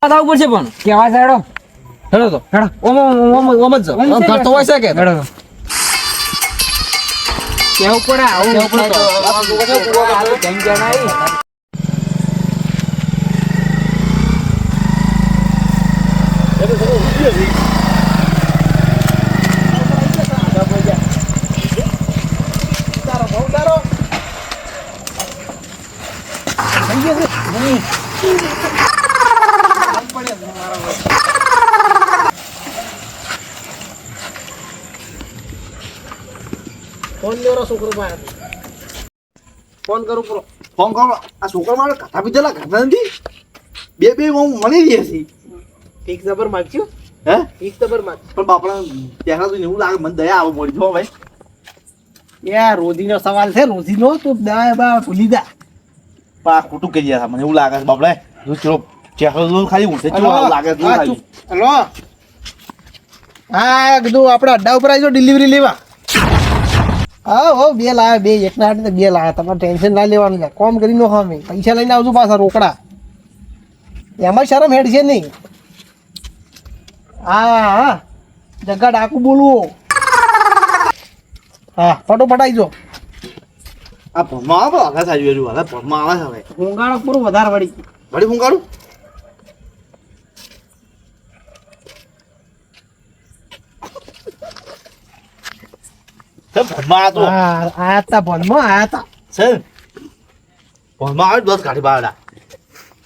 આવું પડશે પણ કેવા છે હેડો હેડો તો હેડો ઓમ જ જાઓ ઘર તો હોય છે કે હેડો કેવું પડે આવું કેવું પડે તો. ફોન લેવાનો છોકરો પાસે ફોન કરું પૂરો ફોન કરો આ છોકરા મારે ખાતા પીધેલા ખાતા નથી બે હું મળી રહી છે એક જબર માગશું હે એક જબર માગ પણ બાપડા પહેલા તો એવું લાગે મને દયા આવો મળી જો ભાઈ યાર રોજીનો સવાલ છે રોજીનો તું દવા બા ભૂલી જા પા ખોટું કહી ગયા મને એવું લાગે છે બાપડા જો ચલો ચેહરો ખાલી ઊંચે ચલો લાગે છે ખાલી હલો હા કીધું આપણે અડ્ડા ઉપર આવી જાઓ ડિલિવરી લેવા હા હો બે લાવ્યા બે એકના હાથે બે લાવ્યા તમારે ટેન્શન ના લેવાનું છે કોમ કરી નો ખામે પૈસા લઈને આવજો પાછા રોકડા એમાં શરમ હેડ છે નહીં હા હા જગ્ગા ડાકુ બોલવું હા ફટોફટ આવી જાઓ આ ભણમાં આવે આગળ થાય રહ્યું હવે ભણમાં આવે છે હવે ઊંઘાડો પૂરું વધારે વળી વળી હું કાઢું ભણમાં તો હા આયા તા ભનમાં આયા તા છે ભણમાં આવે દસ કાઢી બાળા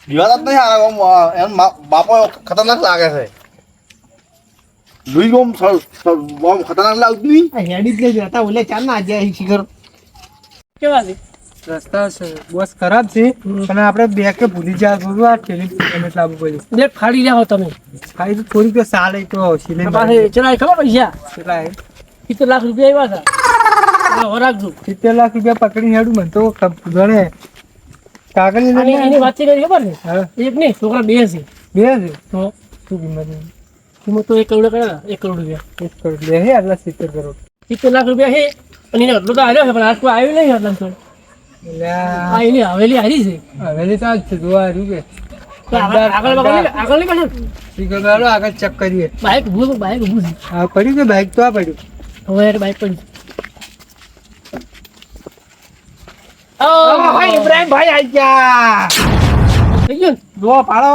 દીવાલ જ નહીં આવે એમ બાપો ખતરનાક લાગે છે લુઈ ગોમ ખતરનાક લાગતું નહીં આ હેડી જ લેજો હતા ઓલે ચાર ના આજે અહીં શિખર કેવા છે રસ્તા બસ ખરાબ છે અને આપણે બે કે ભૂલી જાય બધું આ ઠેલી પેમેન્ટ લાવવું પડ્યું બે ફાડી જાઓ તમે ખાલી તો થોડીક તો સાલે તો સિલે પાસે ચલાય ખબર પૈસા કેટલા 70 લાખ રૂપિયા આવ્યા હતા રાખજો 70 લાખ રૂપિયા પકડી હેડું મને તો ગણે કાગળ એની વાત કરી ખબર ને હા એક નહીં છોકરા બે છે બે છે તો શું કિંમત કિંમત તો 1 કરોડ કર્યા 1 કરોડ રૂપિયા 1 કરોડ લે હે આટલા 70 કરોડ 70 લાખ રૂપિયા છે અને એને એટલું તો આવ્યો છે પણ આટલું આવ્યું નહીં આટલા તો એટલે આ એની હવેલી હારી છે હવેલી તો આજ છે જોવા રહ્યું કે તો આગળ નહીં પાછળ શીખર વાળો આગળ ચેક કરીએ બાઇક ઊભું છે આ પડ્યું કે બાઈક તો આ પડ્યું હવે યાર બાઇક પડી ઇબ્રાહિમ ભાઈ આઈ ગયા થઈ ગયું જો પાડો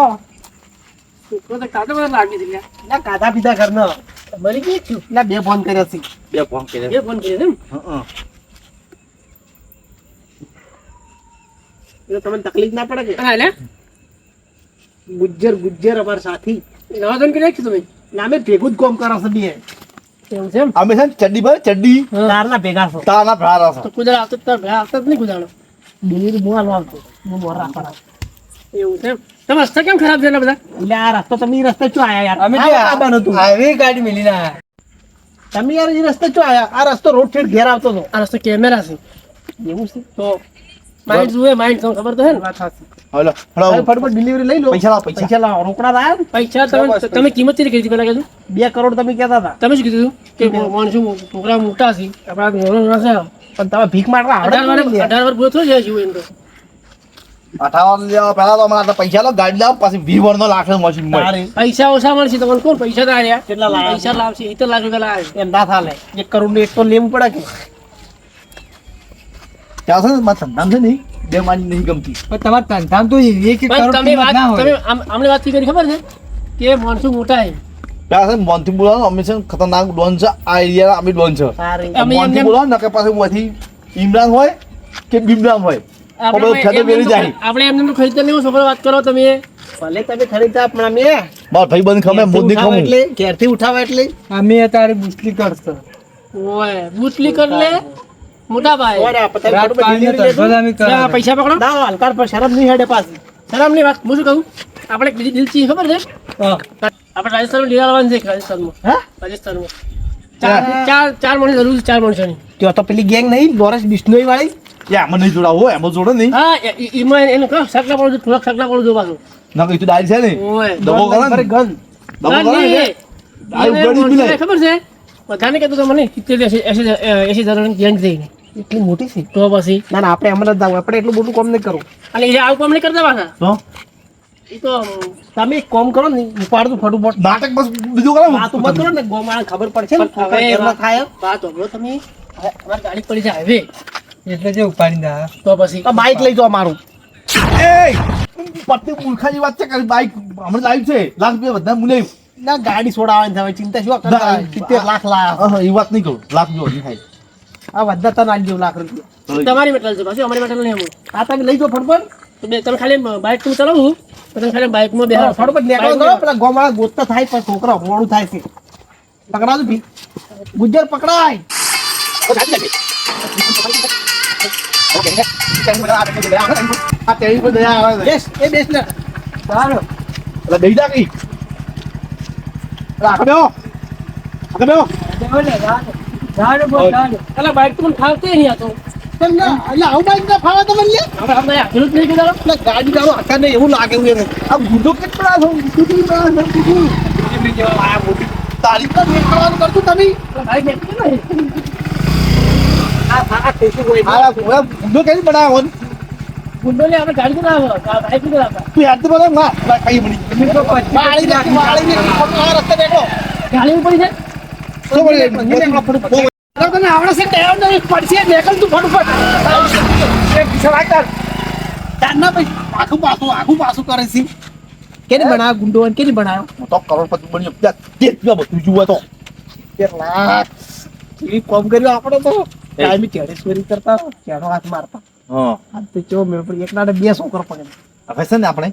છોકરો તો કાઢો મને લાગી છે ના કાધા પીધા ઘરનો મરી ગઈ છું ના બે ફોન કર્યા છે બે ફોન કર્યા બે ફોન કર્યા છે તમને તકલીફ ના પડે કે હા લે ગુજ્જર અમાર સાથી નવા જણ કર્યા છે તમે નામે ભેગું જ કોમ કરો છો બે એવું છે એમ અમે છે ચડ્ડી ભાઈ ચડ્ડી તારના ભેગા છો તાના ભરા છે તો કુદાળ આવતો તાર ભેગા આવતો જ નહીં કુદાળો ડિલિવરી મોલ આવતો હું મોર રાખવા એવું છે તમે રસ્તા કેમ ખરાબ છે ને બધા એટલે આ રસ્તો તમે રસ્તે ચો આયા યાર અમે આવવાનું હતું આવી ગાડી મિલી ના તમે યાર એ રસ્તે ચો આયા આ રસ્તો રોડ ઠેઠ ઘેર આવતો હતો આ રસ્તો કેમેરા છે એવું છે તો માઇન્ડ જુએ માઇન્ડ તમને ખબર તો છે ને વાત સાચી હલો હવે હલો ફટાફટ ડિલિવરી લઈ લો પૈસા લાવો પૈસા પૈસા લાવો રોકડા લાયા પૈસા તમે કિંમત કેટલી કરી પેલા કીધું 2 કરોડ તમે કહેતા હતા તમે શું કીધું કે માણસો છોકરા મોટા છે આપણા ઘણો છે પણ તમે ભીખ માંગવા 18 વર્ષ પૂરો થયો છે જીવ એમ તો 58 લેવા પહેલા તો અમારા પૈસા લો ગાડી લાવ પછી 20 વર્ષનો લાખ મશીન મળે પૈસા ઓછા મળશે તમને કોણ પૈસા તો આયા કેટલા લાવ્યા પૈસા લાવશે 70 લાખ રૂપિયા લાવ્યા એમ ના થાલે 1 કરોડ નું એક તો લેવું પડે કે ત્યાં છે ને મારા ધંધામ છે નહીં બે માની નહીં ગમતી પણ તમારે ધંધામ તો એક પણ કરોડ તમે વાત ના તમે હોય આમને વાત કરી ખબર છે કે માણસો મોટા છે ત્યાં છે મોનથી બોલાવો અમે છે ને ખતરનાક ડોન છે આ એરિયા અમે ડોન છે અમે મોનથી બોલાવો ને કે પાછું માંથી ઇમરાન હોય કે બિમરાન હોય આપણે એમને ખરીદતા નહીં છોકરો વાત કરો તમે ભલે તમે ખરીદતા પણ અમે મારા ભાઈ બંધ ખમે મોદી ખમું એટલે ઘેરથી ઉઠાવા એટલે અમે તારે બુસ્લી કરશો ઓય બુટલી કર લે મોટા ભાઈ રાત પાણીને તરફડ અમે કરાવે. પૈસા પકડો ના હલકાર પર શરમ નહીં હેડે પાછી શરમ ની વાત હું શું કહું આપણે બીજી દિલ ચીજ ખબર છે હા. આપણે રાજસ્થાનમાં લીલા લાવવાનું છે રાજસ્થાનમાં હા? રાજસ્થાનમાં ચાર માણસ જરૂર છે 4 માણસોની ત્યાં તો પેલી ગેંગ નહીં લોરેન્સ બિશ્નોઈ વાળી યા મને નહીં જોડાવો એમાં જોડો નહીં હા એમાં એને કહો શકલા પડો થોડાક શકલા પડો જોવાનું ના કઈ તું ડાયરી છે ને ઓય દબો કરો ને ગન દબો કરો ને આ ઉગાડી બી નહીં ખબર છે બધાને કહેતો તો મને 70-80 હજારની ગેંગ થઈ એટલી મોટી છે તો પછી ના ના આપણે હમણાં જ આપણે એટલું બધું કામ નહીં કરવું અને એ આવું કામ નહીં કરતા પાછા તો ઈ તો તમે એક કામ કરો ને ઉપાડ દો ફટોફટ નાટક બસ બીજું કરો વાત ઉભા કરો ને ગોમાળા ખબર પડશે ને હવે ઘરમાં થાય વાત હોભળો તમે હવે અમારી ગાડી પડી જાય હવે એટલે જે ઉપાડી દા તો પછી બાઈક લઈ જાઓ મારું એ પત્ની મૂર્ખાની વાત છે કરી બાઈક હમણાં લાવી છે લાખ રૂપિયા બધા મુલે ના ગાડી છોડાવવાની થાય ચિંતા શું કરતા 70 લાખ લાયા એ વાત નહીં કરું લાખ રૂપિયા નહીં થાય આ બધા તને આલી દેવું લાખ રૂપિયા તમારી મેટલ છે પાછી અમારી મેટલ નહીં આવું આ તમે લઈ જાઓ ફટફટ તો બે તમે ખાલી બાઇક તમે ચલાવું તો તમે ખાલી બાઇકમાં બેહો ફટફટ નીકળો કરો પેલા ગોમાળા ગોતતા થાય પણ છોકરા મોડું થાય છે પકડાજો ભી ગુજર પકડાય આ તેરી પર દયા આવે છે બેસ એ બેસ ને ચાલો એટલે દઈ જા કઈ રાખો બેહો અલા બાઇક તો મને ફાવતી નહીં આ તો કેમ ના એટલે આવું બાઈક ના ફાવા તમને લે હવે આપણે આખેલું જ નહીં કીધું એટલે ગાડી ગાડો આખા ને એવું લાગે એવું એને આ ગુડો કેટલા છો તારીખ તો નીકળવાનું કરતું તમે બાઇક એકલી નહીં આ ટેસુ હોય આ ગુંડો કેવી બનાવો ગુંડો લે આપણે ગાડી તો ના આવે બાઇક નહીં આપતા તું યાદ તો બોલે માં ખાઈ મળી વાળી ને આ રસ્તે બેઠો ગાડી પડી જાય તો બોલે તને આવડે છે ટેવ નહીં પડશે નીકળ તું ફટફટ એક દિશા તારના ભાઈ આખું પાછું કરે છે કેને બનાવ ગુંડો કેને બનાવ્યો તો કરોડપતિ બન્યો તે બધું જુઓ તો 1 લાખ એ કોમ કર્યો આપણે તો ટાઈમી ટેરેસવેરી કરતા કેનો હાથ મારતા હા આ તો ચો મે પર એક નાડે બે છોકરો પડે હવે છે ને આપણે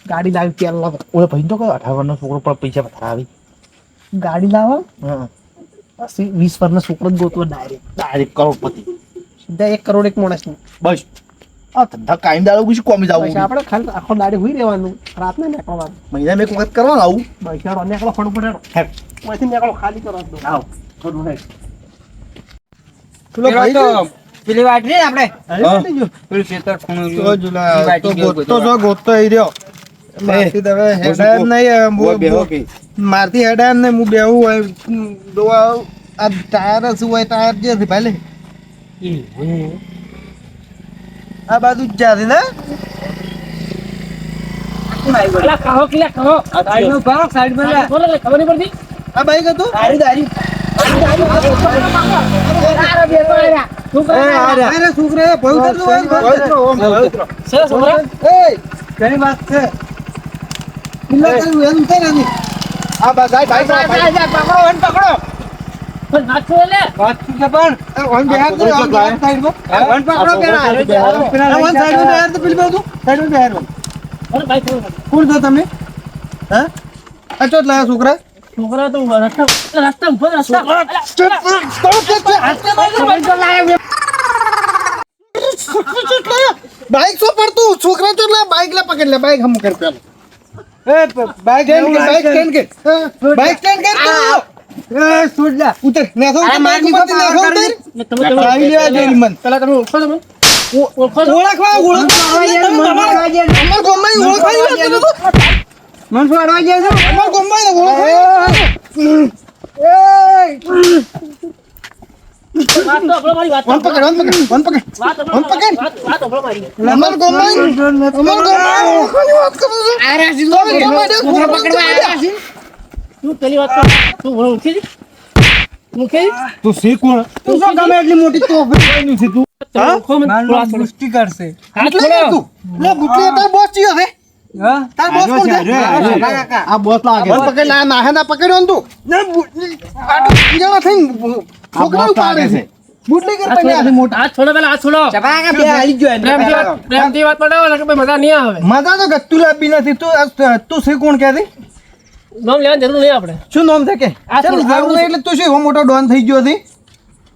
ગાડી લાવી તેલ લાવ ઓલે ભાઈ તો 18 વર્ષનો છોકરો પર પૈસા વધારે આવી ગાડી લાવો હા પછી 20 વર્ષનો છોકરો જ ગોતવો ડાયરેક્ટ કરોડપતિ સીધા 1 કરોડ એક માણસ ની બસ આ ધંધા કાયમ દાડો કુછ કોમી જાવું પછી આપણે ખાલી આખો દાડી હુઈ રહેવાનું રાત ને નીકળવાનું મહિના મેં એક વખત કરવાનું આવું બૈસાડો નીકળો ફટફટ હેડ ઓયથી નીકળો ખાલી કરો દો આવ થોડું હેડ પેલો ભાઈ તો પેલી વાત રે આપણે હા. પેલું ખેતર ખૂણું તો જુલા તો જો ગોતતો આઈ રહ્યો મારથી તો હવે હેડાય નહીં મારથી હેડાય નહીં હું બેહું હોય દોવા આ ટાયર શું હોય ટાયર જે છે ભાઈ આ બાજુ જ જા છે ને અલા કહો કે કહો સાઈડમાં ભાગ સાઈડમાં લે બોલે લે ખબર નહીં પડતી આ બાઈક હતું દારી અરે છોકરા પવિત્ર છે છોકરા ઘણી વાત છે કિલ્લો કર્યું એમ થાય ને આ બસ ભાઈ પકડો પણ નાચો લે વાત છે પણ on Bihar they on side માં ઓન પકડો કેરા ઓન સાઈડ માં બેહાર તો પેલી બાજુ સાઈડ માં બેહાર અરે બાઈક કોણ છો તમે હા આ ચોટ લાયા છોકરા છોકરા તો રસ્તા ઉપર રસ્તા બાઈક શું પડતું છોકરા ચોટ લાયા બાઈક લા પકડ લે બાઈક હમ કર પેલો બાઈક સ્ટેન્ડ કર બાઈક સ્ટેન્ડ કર એ છોડ લા ઉતર ને તો મારની પર ના ઉતર તમે આવી લેવા દે મન પેલા તમે ઓળખો તમે ઓળખવા અમાર ગોમમાં ઓળખાઈ લે મન ફાડવા જાય છે અમાર ગોમમાં ઓળખાઈ વાત તો આપણો મારી વાત વન પકડ વાત આપણો મારી અમાર ગોમમાં ઓળખાઈ વાત કરું છું આરે જીલો ગોમમાં પકડવા આયા છે તું પેલી વાત તું ઓળખી દી મુખી તું શી કોણ તું શું ગમે એટલી મોટી તોફરી ની છે તું ઓળખો મને પુષ્ટિ કરશે હાથ એટલે છોડો તું લે બુટલી તાર બોસ ચિયો છે હા તાર બોસ કોણ છે આ બોસ લાગે વન પકડ લા ના ના પકડ્યો ને તું ને આટો જણા થઈને છોકરા પાડે છે બુટલી કર પડ્યા મોટા હાથ છોડો પેલા હાથ છોડો ચપાકા બે હાલી ગયો પ્રેમથી વાત પડાવો ને કે ભાઈ મજા નહીં આવે મજા તો ગત્તુ લાવી નથી તું શી કોણ કહે છે નામ લેવાની જરૂર નહીં આપણે શું નામ છે કે આ ચાલ થોડું જરૂર નહીં એટલે તું શું એવો મોટો ડોન થઈ ગયો છે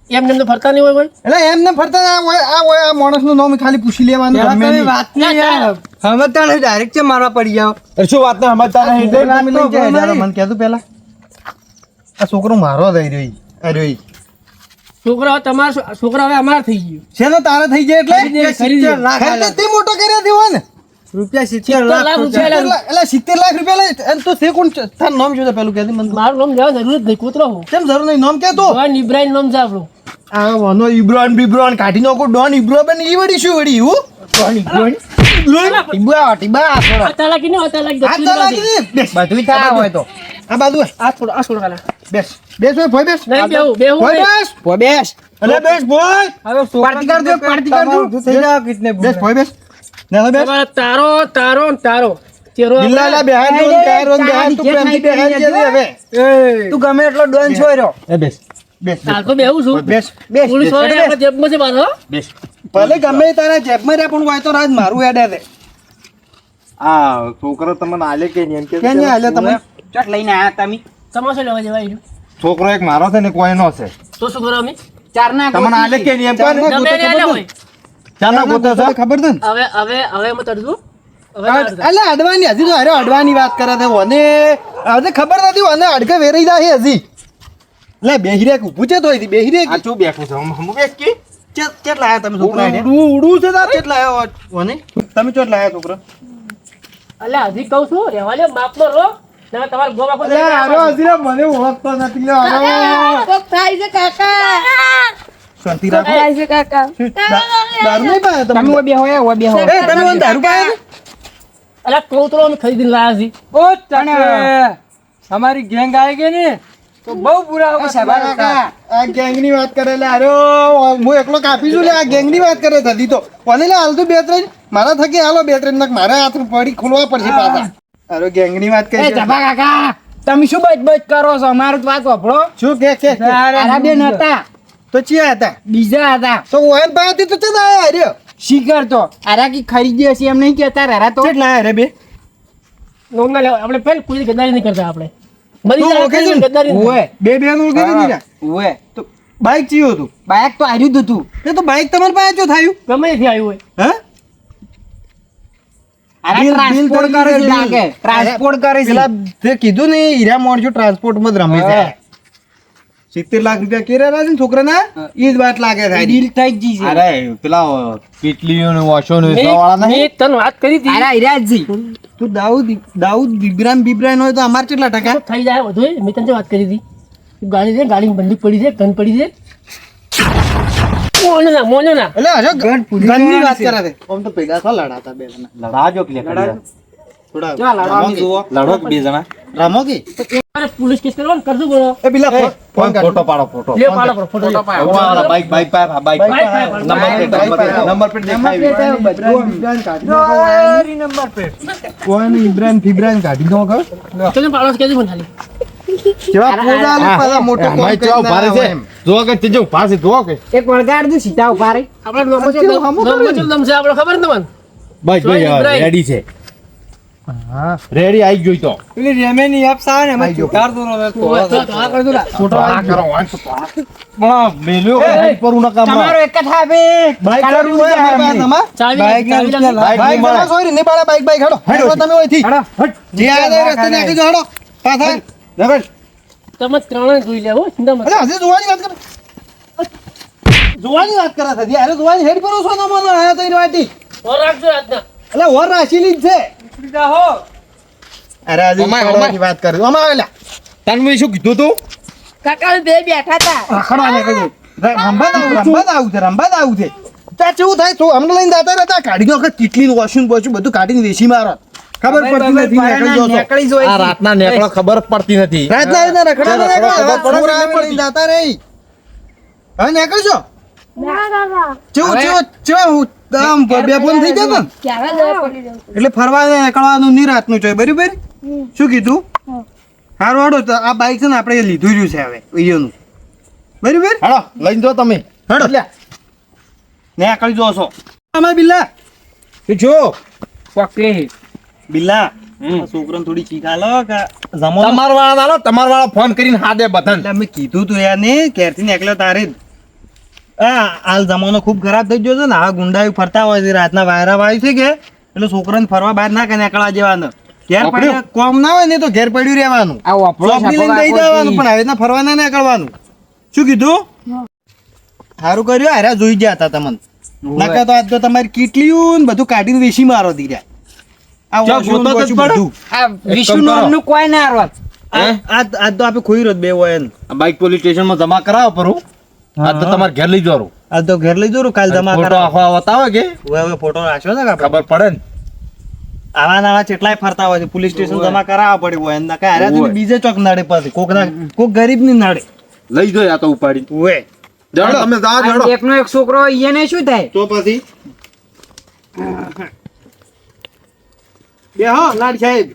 એમ તો ફરતા નહીં હોય કોઈ એટલે એમને ફરતા આ માણસનું નામ ખાલી પૂછી લેવાનું ગમે નહીં. વાત નહીં યાર સમજતા નહીં ડાયરેક્ટ છે મારવા પડી જાવ શું વાત ને સમજતા નહીં એટલે તમે લઈ જાય જરા મને કહેતું પહેલા આ છોકરો મારો થઈ રહ્યો અરે છોકરા હવે તમારા છોકરા હવે અમારા થઈ ગયું શેનો તારે થઈ જાય એટલે ખરીદી ખર્ચો તે મોટો કર્યા દેવો ને રૂપિયા 70 લાખ લાખ રૂપિયા એટલે 70 લાખ રૂપિયા લે અને તું તે કોણ તાર નામ શું છે પેલું કહેતી મને મારું નામ લેવા જરૂર જ નહીં કૂતરો હું કેમ જરૂર નહીં નામ કે તું ડોન ઇબ્રાહિમ નામ છે આપણું આ વનો ઇબ્રાન બિબ્રાન કાઢી નાખો ડોન ઇબ્રો બન ઈ વડી શું વડી હું ડોન ઇબ્રાન બધું થાય હોય તો આ બાજુ બેસ બેસ ઓય ભોય બેસ ભોય બેસ ભોય બેસ અલે બેસ ભોય હવે પાર્ટી કરજો થઈ જાવ કિતને બેસ ભોય બેસ ના બેસ તારો બિલ્લા લા બેહાન તું પ્રેમથી બેહાન જે હવે તું ગમે એટલો ડોન છો રહ્યો એ બેસ બેસ તો બેહું છું બેસ બેસ પોલીસ વાળા આપણા જેબમાં છે મારો બેસ ભલે ગમે તારા જેબમાં રે પણ હોય તો રાજ મારું હેડે દે આ છોકરો તમને આલે કે નહીં એમ કે કે નહીં આલે તમે ચટ લઈને આયા તમે તમાશો લેવા જવાય છોકરો એક મારો છે ને કોઈ નો છે તો શું કરો અમે ચાર ના તમને આલે કે નહીં એમ કહો ને ગમે એને આલ્યા હોય ચાલો ગોતો છો ખબર છે ને હવે હું તરતું અલે અડવાની હજી તો અરે અડવાની વાત કરે છે ઓને આજે ખબર નથી ઓને અડકે વેરી જાય હજી લે બેહીરે ઊભું છે તોય બેહીરે આ ચો બેઠું છે હમ બેસ કે કેટલા આયા તમે છોકરા ઉડું છે તાર કેટલા આયા ઓને તમે કેટલા આયા છોકરા અલ્યા હજી કહું છું રહેવા લે માપનો રો ના તમાર ગો બાપો અલે આરો હજી મને ઓળખતો નથી લે આરો શાંતિ રાખો દારૂ નહીં પાયા તમે તમે બે હોય બે હોય એ તમે ઓન દારૂ પાયા અલ્યા કોતરો અમે ખરીદીને લાયા છીએ ઓ તને हमारी गैंग आएगी ने तो बहुत बुरा होगा આ ગેંગ ની વાત કરે લે આરો હું એકલો કાપી છું લે આ ગેંગ ની વાત કરે થતી તો કોને લે હાલ તું બે ત્રણ મારા થકી હાલો બે ત્રણ નક મારા હાથ પડી ખોલવા પડશે પાછા આરો ગેંગ ની વાત કરી એ જબા કાકા તમે શું બચ કરો છો અમારું વાત વાપરો શું કે તારા બેન હતા તો ચિયા હતા બીજા હતા તો ઓયન પાયાથી તો ચદ આયા આર્યો શીખર તો આરા કી ખરીદી હશે એમ નહીં કહેતા રારા તો કેટલા આયા રે બે નોમના લેવા આપણે પહેલા કોઈ ગદ્દારી નહીં કરતા આપણે મરી તું જાય ઓળખે છે ને? ગદ્દારી નહીં. ઓએ બે બે નું કીધું નીરા ઓએ તો બાઈક ચિયો હતું બાઈક તો હાર્યું હતું એ તો બાઈક તમારા પાસે જો થાયું ગમે ત્યાંથી આવ્યું હોય હે આરા બિલ ટ્રાન્સપોર્ટ તરીકે કરે છે બિલ. લાગે ટ્રાન્સપોર્ટ કરે છે પેલા તે કીધું ને હીરા મોણજો ટ્રાન્સપોર્ટ માં જ રમે છે 70 લાખ રૂપિયા કેરા રાજ છોકરાના ઈ જ વાત લાગે થાય ડીલ થઈ ગઈ છે અરે પેલા કેટલીઓ ને વોશો ને વાળા મેં નહીં તને વાત કરી હતી આરા હિરાજજી તું દાઉદ બિબ્રાન હોય તો અમાર કેટલા ટકા થઈ જાય બધું મેં તને વાત કરી હતી તું ગાડી છે ગાડીમાં બંદૂક પડી છે ગન પડી છે મોનો ના એટલે હજો ગનની વાત કરે છે આમ તો પેલા થા લડાતા બે જણા લડાજો કે થોડા ચાલ, લડવા જુઓ લડો બે જણા રામો કે અરે પોલીસ કેસ કરવાનો ને કરજો બોલો એ પેલા ફોન કાઢ ફોટો પાડો ફોટો લે પાડો કરો ફોટો લે. Bike bike bike number plate કોઈ ઇબ્રાન ફિબ્રાન કાઢી દો કર તને પાડો છે કેજો મને ખાલી જેવા પોદા લે પાછા મોટો કોમ માઈ ચાવ ભારે છે જો કે તે જો પાસે જો કે એક વળગાડ દઉં સીધા ઉભા રહી આપણે નોમો છે નોમો છે દમ છે આપણે ખબર ને તમને બસ ભાઈ રેડી છે હા રેડી આવી ગઈ તો પેલી રેમેની એપ્સ આવે ને એમાં ચુકાર દો ફોટો આ કરો પણ મેલ્યો પર ઉના કામ તમારો એક જ થાપે બાઈક કરું હોય અમારા પાસે તમાર ચાવી બાઈક ના ચાવી રૂપિયા લાવી. બાઈક ના સોરી ને પાડા બાઈક બાઈક હેડો તમે ઓયથી જે આ દે રસ્તે નાખી જો હેડો પાછા જગન તમે ત્રણે જોઈ લેવો ચિંતા મત અરે હજી જોવાની વાત કરે જોવાની વાત કરે છે અરે જોવાની હેડ પર છો નમો આયા તો ઈ વાટી ઓર રાખજો આજના એટલે ઓર રાશીલી જ છે હો અરે હજી પાડવાની વાત કરે અમાર આવેલા તને મેં શું કીધું તું કાકા બે બેઠા હતા રખડવા ને કીધું રંબા આવું છે ત્યાં કેવું થાય તો અમને લઈને જતા રહેતા કાઢી ગયો કેટલી વોશિંગ બોશું બધું કાઢીને વેચી મારો ખબર પડતી નથી નીકળી જો છો. નીકળી જ હોય આ રાતના નેકળો ખબર જ પડતી નથી રાતના રાતના રખડવા રખડવા નીકળો. ખબર પડે છોકરા છે, લઈને જતા રહી હવે નીકળજો ના કાકા ચેવું ચેવું આમ બે ફોન થઈ ગયા હતા ને? ક્યારે જવા પડી જવું એટલે ફરવા નીકળવાનું ની રાતનું છે બરાબર શું કીધું સારું હાડો તો આ બાઈક છે ને આપણે લીધું જ છે હવે અહીંયાનું બરાબર હાલો લઈને જો તમે હાડો ને આકળી જો છો અમાર બિલ્લા જો પકડી બિલ્લા આ છોકરાને થોડી ચીખ આલો કે જમો તમાર વાળા આલો તમાર વાળા ફોન કરીને હાદે બધન એટલે મેં કીધું તું યાર ને ક્યારથી નીકળ્યો તારે જ આ હાલ જમાનો ખૂબ ખરાબ થઈ ગયો છે ને આ ગુંડાઓ ફરતા હોય છે રાતના વાયરા વાય છે કે એટલે છોકરાને ફરવા બહાર ના કે નીકળવા જેવાનું ઘેર પડ્યું કોમ ના હોય ને તો ઘેર પડ્યું રહેવાનું આ વાપરો ચોપડી લઈને દઈ દેવાનું પણ હવે ફરવા ના નીકળવાનું શું કીધું સારું કર્યું હારા જોઈ ગયા હતા તમને નકા તો આજ તો તમારી કીટલીયું ને બધું કાઢીને વેચી મારો દીધા આ ચાલ, વોશરૂમ ગોતો તો બોશરૂમ પડો. બધું. આ વિષ્ણુ નામનું કોઈ ના આવત આજ તો આપણે ખોઈ રહ્યો બે હોય ને બાઈક પોલીસ સ્ટેશનમાં જમા કરાવો પરું આ તો તમારે ઘેર લઈ જવાનું આ તો ઘેર લઈ જવું કાલ જમા ફોટો કરાવો આખો બતાવે કે હવે ફોટો રાખ્યો છે કે આપણે? ખબર પડે ને આવા નવા કેટલાય ફરતા હોય છે પોલીસ સ્ટેશન જમા કરાવવા પડ્યું હોય એમના કઈ હાર્યા તો બીજે ચોક નડે પછી કોક ગરીબ ની નડે લઈ જો આ તો ઉપાડી ઓએ જડો તમે જા જડો એકનો એક છોકરો એને શું થાય તો પછી બે હો લાડ સાહેબ